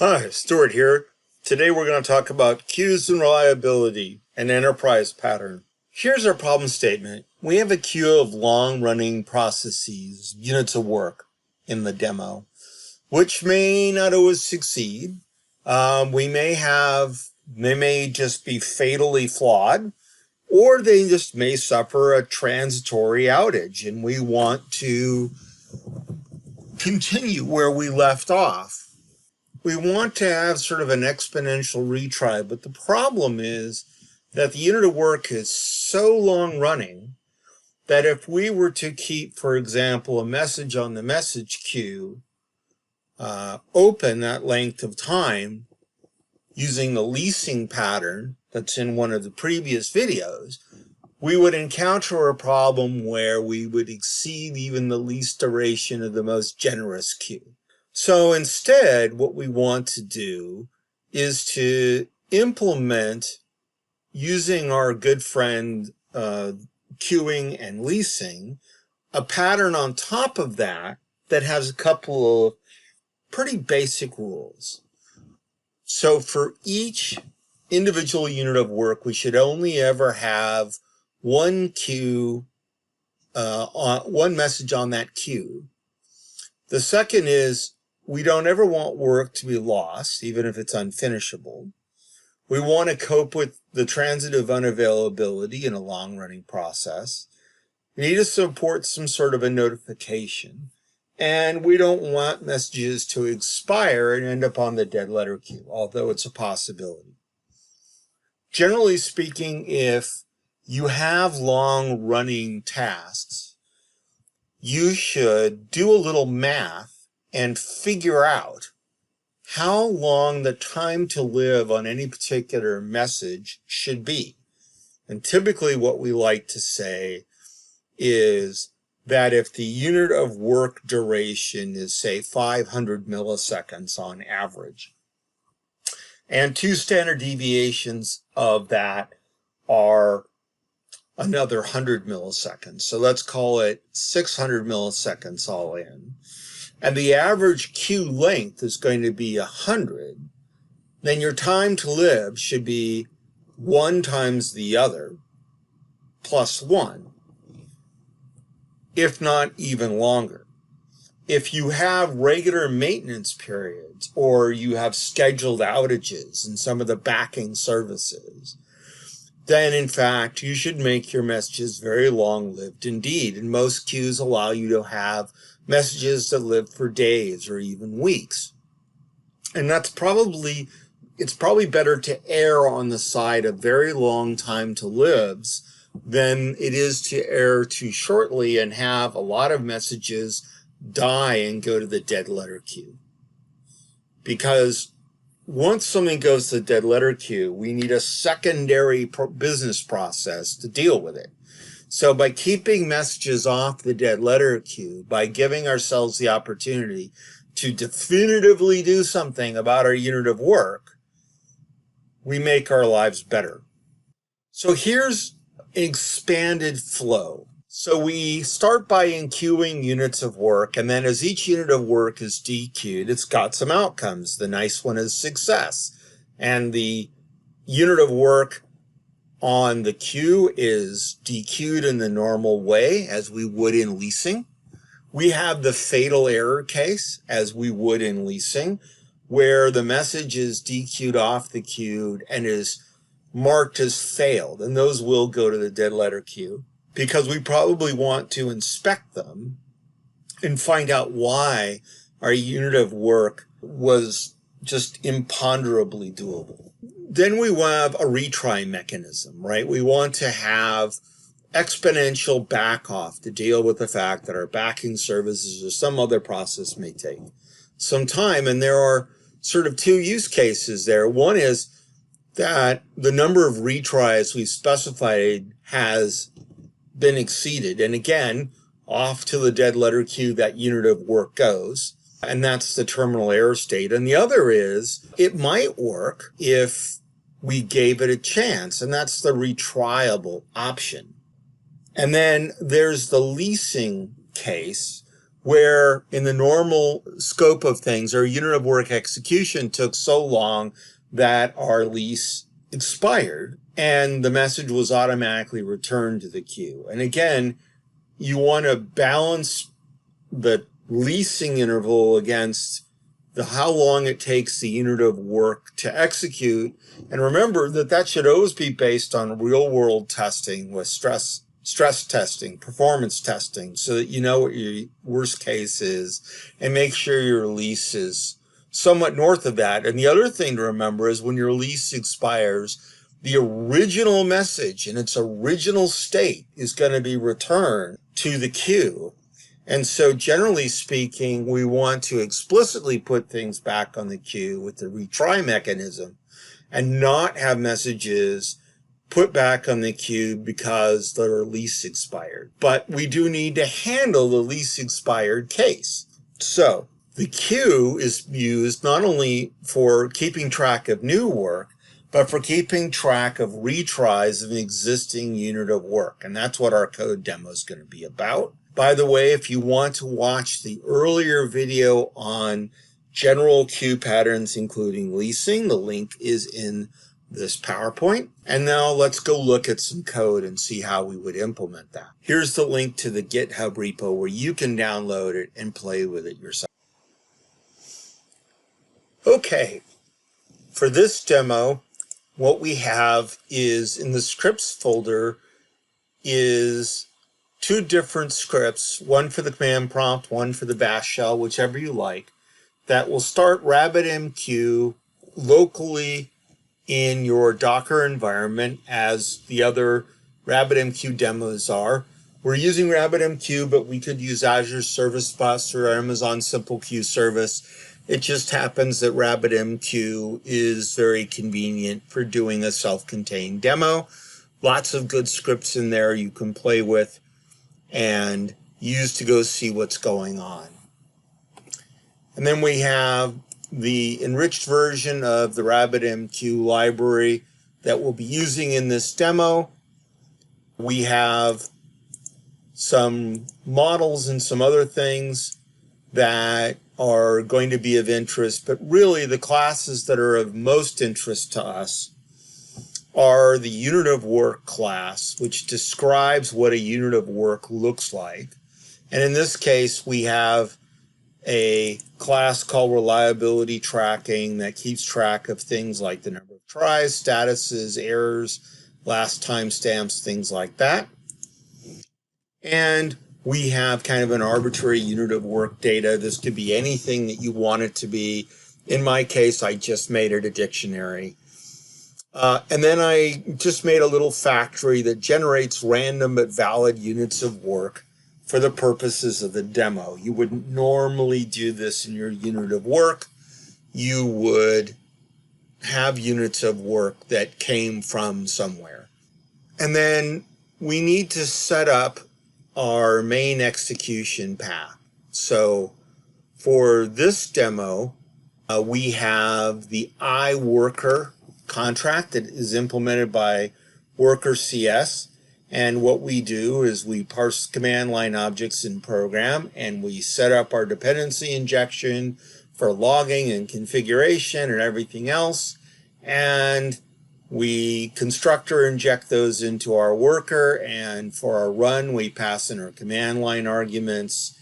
Hi, Stuart here. Today we're going to talk about queues and reliability, an enterprise pattern. Here's our problem statement. We have a queue of long-running processes, units of work in the demo, which may not always succeed. They may just be fatally flawed, or they just may suffer a transitory outage, and we want to continue where we left off. We want to have sort of an exponential retry, but the problem is that the unit of work is so long running that if we were to keep, for example, a message on the message queue open that length of time using the leasing pattern that's in one of the previous videos, we would encounter a problem where we would exceed even the least duration of the most generous queue. So instead, what we want to do is to implement, using our good friend queuing and leasing, a pattern on top of that that has a couple of pretty basic rules. So for each individual unit of work, we should only ever have one queue, one message on that queue. The second is, we don't ever want work to be lost, even if it's unfinishable. We want to cope with the transitive unavailability in a long-running process. We need to support some sort of a notification. And we don't want messages to expire and end up on the dead letter queue, although it's a possibility. Generally speaking, if you have long-running tasks, you should do a little math and figure out how long the time to live on any particular message should be. And typically what we like to say is that if the unit of work duration is, say, 500 milliseconds on average, and two standard deviations of that are another 100 milliseconds. So let's call it 600 milliseconds all in. And the average queue length is going to be 100, then your time to live should be 1 times the other plus 1, if not even longer. If you have regular maintenance periods or you have scheduled outages in some of the backing services, then in fact you should make your messages very long-lived indeed. And most queues allow you to have messages that live for days or even weeks. And it's probably better to err on the side of very long time to lives than it is to err too shortly and have a lot of messages die and go to the dead letter queue. Because once something goes to the dead letter queue, we need a secondary business process to deal with it. So by keeping messages off the dead letter queue, by giving ourselves the opportunity to definitively do something about our unit of work, we make our lives better. So here's an expanded flow. So we start by enqueuing units of work, and then as each unit of work is dequeued, it's got some outcomes. The nice one is success. And the unit of work on the queue is dequeued in the normal way, as we would in leasing. We have the fatal error case, as we would in leasing, where the message is dequeued off the queue and is marked as failed. And those will go to the dead letter queue because we probably want to inspect them and find out why our unit of work was just imponderably doable. Then we have a retry mechanism, right? We want to have exponential back off to deal with the fact that our backing services or some other process may take some time. And there are sort of two use cases there. One is that the number of retries we've specified has been exceeded. And again, off to the dead letter queue that unit of work goes. And that's the terminal error state. And the other is, it might work if we gave it a chance, and that's the retriable option. And then there's the leasing case, where in the normal scope of things, our unit of work execution took so long that our lease expired and the message was automatically returned to the queue. And again, you want to balance the leasing interval against the how long it takes the unit of work to execute. And remember that that should always be based on real world testing with stress testing, performance testing, so that you know what your worst case is and make sure your lease is somewhat north of that. And the other thing to remember is when your lease expires, the original message in its original state is going to be returned to the queue. And so generally speaking, we want to explicitly put things back on the queue with the retry mechanism and not have messages put back on the queue because their lease expired. But we do need to handle the lease expired case. So the queue is used not only for keeping track of new work, but for keeping track of retries of an existing unit of work. And that's what our code demo is going to be about. By the way, if you want to watch the earlier video on general queue patterns, including leasing, the link is in this PowerPoint. And now let's go look at some code and see how we would implement that. Here's the link to the GitHub repo where you can download it and play with it yourself. Okay, for this demo, what we have is in the scripts folder is two different scripts, one for the command prompt, one for the bash shell, whichever you like, that will start RabbitMQ locally in your Docker environment as the other RabbitMQ demos are. We're using RabbitMQ, but we could use Azure Service Bus or Amazon Simple Queue Service. It just happens that RabbitMQ is very convenient for doing a self-contained demo. Lots of good scripts in there you can play with and use to go see what's going on. And then we have the enriched version of the RabbitMQ library that we'll be using in this demo. We have some models and some other things that are going to be of interest, but really the classes that are of most interest to us are the unit of work class, which describes what a unit of work looks like. And in this case, we have a class called reliability tracking that keeps track of things like the number of tries, statuses, errors, last timestamps, things like that. And we have kind of an arbitrary unit of work data. This could be anything that you want it to be. In my case, I just made it a dictionary. And then I just made a little factory that generates random but valid units of work for the purposes of the demo. You wouldn't normally do this in your unit of work. You would have units of work that came from somewhere. And then we need to set up our main execution path. So for this demo, we have the iWorker contract that is implemented by Worker CS. And what we do is we parse command line objects in program and we set up our dependency injection for logging and configuration and everything else. And we constructor inject those into our worker, and for our run, we pass in our command line arguments.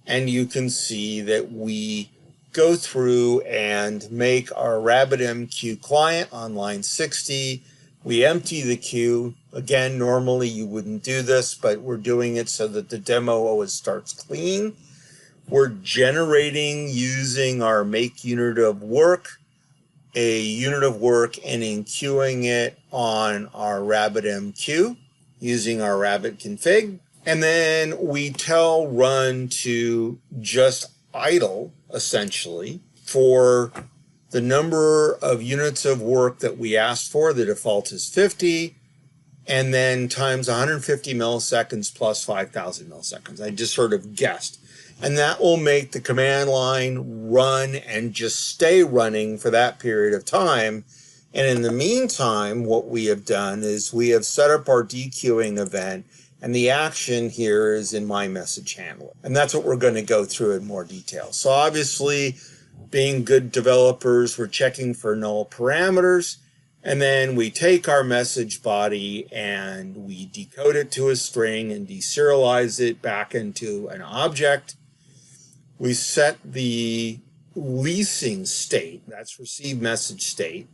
And you can see that we go through and make our RabbitMQ client on line 60. We empty the queue. Again, normally you wouldn't do this, but we're doing it so that the demo always starts clean. We're generating using our make unit of work, a unit of work, and enqueuing it on our RabbitMQ using our rabbit config. And then we tell run to just idle, essentially, for the number of units of work that we asked for. The default is 50, and then times 150 milliseconds plus 5,000 milliseconds. I just sort of guessed. And that will make the command line run and just stay running for that period of time. And in the meantime, what we have done is we have set up our dequeuing event, And the action here is in my message handler. And that's what we're going to go through in more detail. So obviously, being good developers, we're checking for null parameters. And then we take our message body and we decode it to a string and deserialize it back into an object. We set the leasing state, that's receive message state.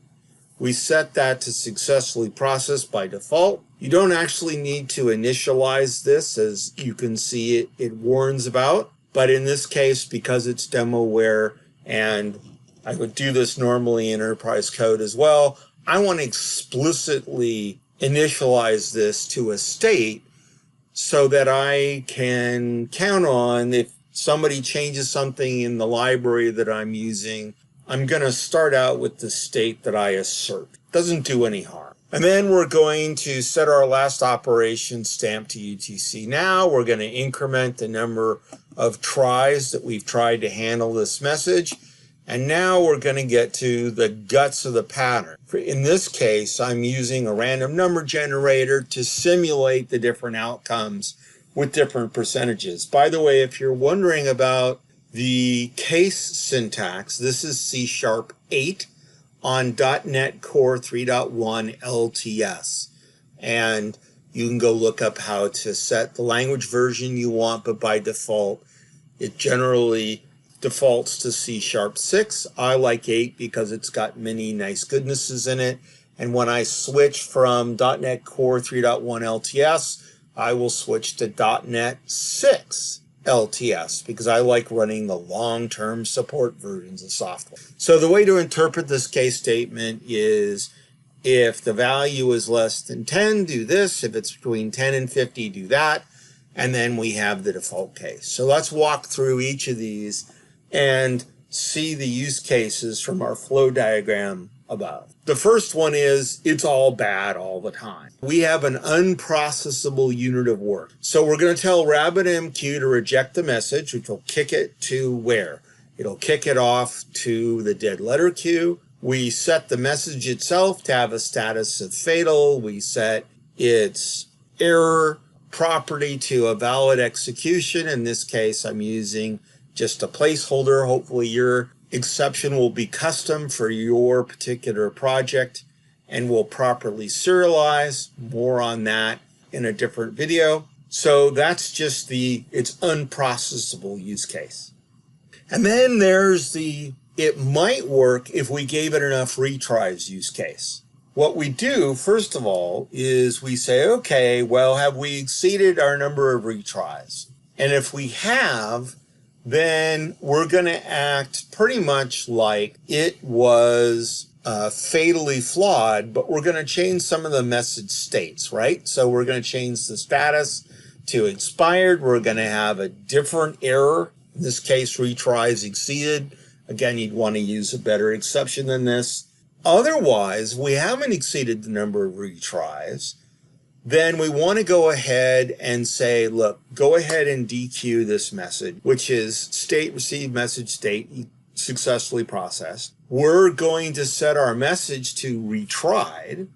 We set that to successfully process by default. You don't actually need to initialize this, as you can see it warns about. But in this case, because it's demoware, and I would do this normally in enterprise code as well, I want to explicitly initialize this to a state so that I can count on if somebody changes something in the library that I'm using, I'm going to start out with the state that I assert. Doesn't do any harm. And then we're going to set our last operation stamp to UTC now. We're going to increment the number of tries that we've tried to handle this message. And now we're going to get to the guts of the pattern. In this case, I'm using a random number generator to simulate the different outcomes with different percentages. By the way, if you're wondering about the case syntax, this is C#8 on .NET Core 3.1 LTS. And you can go look up how to set the language version you want, but by default, it generally defaults to C#6. I like 8 because it's got many nice goodnesses in it. And when I switch from .NET Core 3.1 LTS, I will switch to .NET 6 LTS because I like running the long-term support versions of software. So the way to interpret this case statement is if the value is less than 10, do this. If it's between 10 and 50, do that. And then we have the default case. So let's walk through each of these and see the use cases from our flow diagram above. The first one is it's all bad all the time. We have an unprocessable unit of work. So we're going to tell RabbitMQ to reject the message, which will kick it to where? It'll kick it off to the dead letter queue. We set the message itself to have a status of fatal. We set its error property to a valid execution. In this case, I'm using just a placeholder. Hopefully your exception will be custom for your particular project and will properly serialize. More on that in a different video. So that's just it's unprocessable use case. And then there's it might work if we gave it enough retries use case. What we do, first of all, is we say, okay, well, have we exceeded our number of retries? And if we have, then we're going to act pretty much like it was fatally flawed, but we're going to change some of the message states, right? So we're going to change the status to expired. We're going to have a different error. In this case, retries exceeded. Again, you'd want to use a better exception than this. Otherwise, we haven't exceeded the number of retries. Then we want to go ahead and say, look, go ahead and dequeue this message, which is state received message state successfully processed. We're going to set our message to retried,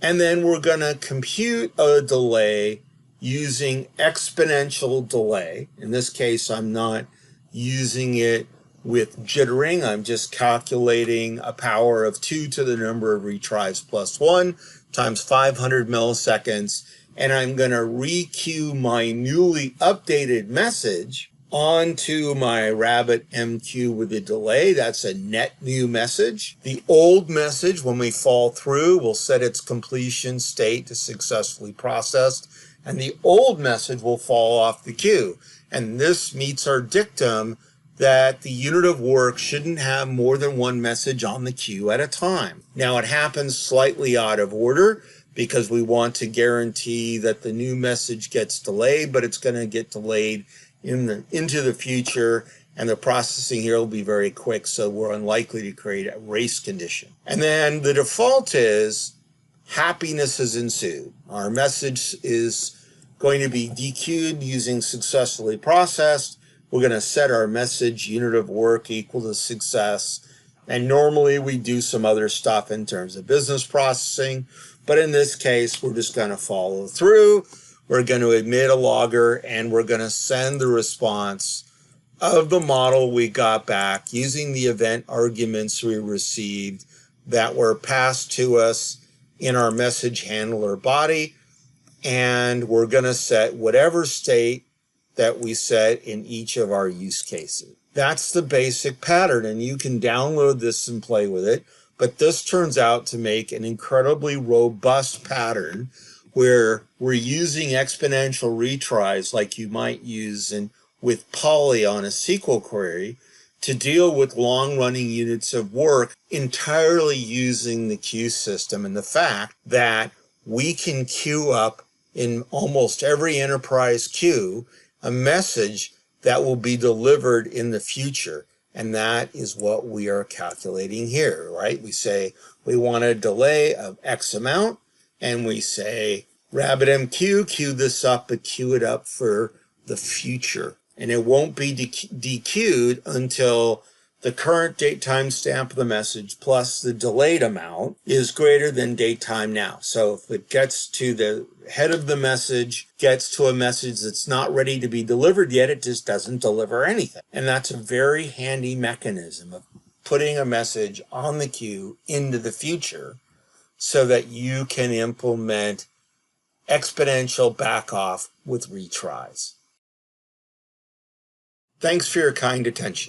and then we're going to compute a delay using exponential delay. In this case, I'm not using it with jittering. I'm just calculating a power of 2 to the number of retries plus 1 times 500 milliseconds, and I'm going to requeue my newly updated message onto my RabbitMQ with a delay. That's a net new message. The old message, when we fall through, will set its completion state to successfully processed, and the old message will fall off the queue. And this meets our dictum that the unit of work shouldn't have more than one message on the queue at a time. Now, it happens slightly out of order because we want to guarantee that the new message gets delayed, but it's going to get delayed into the future, and the processing here will be very quick, so we're unlikely to create a race condition. And then the default is happiness has ensued. Our message is going to be dequeued using successfully processed. We're going to set our message unit of work equal to success. And normally we do some other stuff in terms of business processing. But in this case, we're just going to follow through. we're going to admit a logger, and we're going to send the response of the model we got back using the event arguments we received that were passed to us in our message handler body. And we're going to set whatever state that we set in each of our use cases. That's the basic pattern, and you can download this and play with it. But this turns out to make an incredibly robust pattern where we're using exponential retries like you might use with Poly on a SQL query to deal with long-running units of work entirely using the queue system and the fact that we can queue up in almost every enterprise queue a message that will be delivered in the future. And that is what we are calculating here, right? We say we want a delay of X amount, and we say RabbitMQ, queue this up, but queue it up for the future. And it won't be dequeued until the current date timestamp of the message plus the delayed amount is greater than date time now. So if it gets to the head of the message, gets to a message that's not ready to be delivered yet, it just doesn't deliver anything. And that's a very handy mechanism of putting a message on the queue into the future so that you can implement exponential backoff with retries. Thanks for your kind attention.